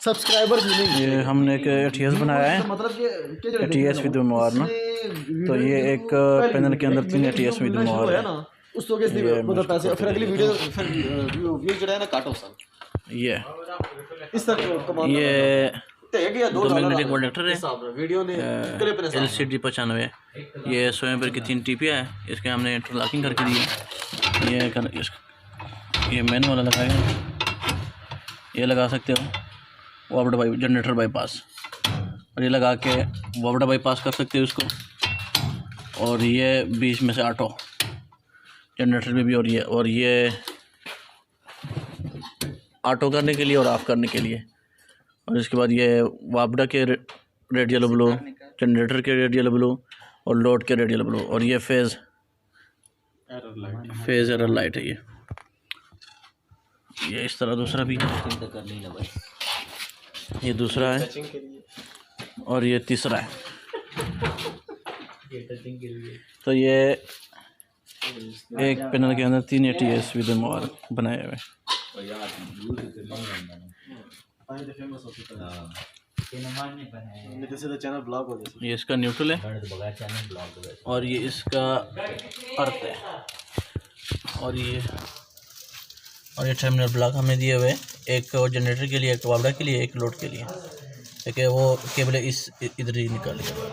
Subscriber भी नहीं। ये हमने एक ATS बनाया है, मतलब कि ATS विद मोबाइल ना। तो ये एक पैनल के अंदर 3 ATS विद मोबाइल है ना, उस तो कैसे मतलब पैसे फिर अगली वीडियो फिर व्यू जो है ना काटो सन ये इस तरह ये $2 मैग्नेटिक प्रोडक्टर है, वीडियो ने LCD 95। ये स्वयं की 3 टीपियाँ है, इसके हमने इंटरलॉकिंग करके दी है। ये मैन वाला लगाएगा, ये लगा सकते हो वापडा जनरेटर बाईपास, और ये लगा के वापडा बाईपास कर सकते हो इसको। और ये बीच में से ऑटो जनरेटर में भी, और ये ऑटो करने के लिए और ऑफ करने के लिए। और इसके बाद ये वापडा के रेडियल ब्लू, जनरेटर के रेडियल ब्लू और लोड के रेडियल ब्लू, और ये फेज़ एरर लाइट है। ये इस तरह दूसरा भी है, ये दूसरा है और ये तीसरा है। तो ये एक पैनल के अंदर 3 ATS विद मोबाइल बनाए हुए। ये इसका न्यूट्रल है और ये इसका अर्थ है, और ये टर्मिनल ब्लॉक हमें दिए हुए, एक जनरेटर के लिए, एक वापडा के लिए, एक लोड के लिए। ठीक है, वो केबल इस इधर ही निकालेगा।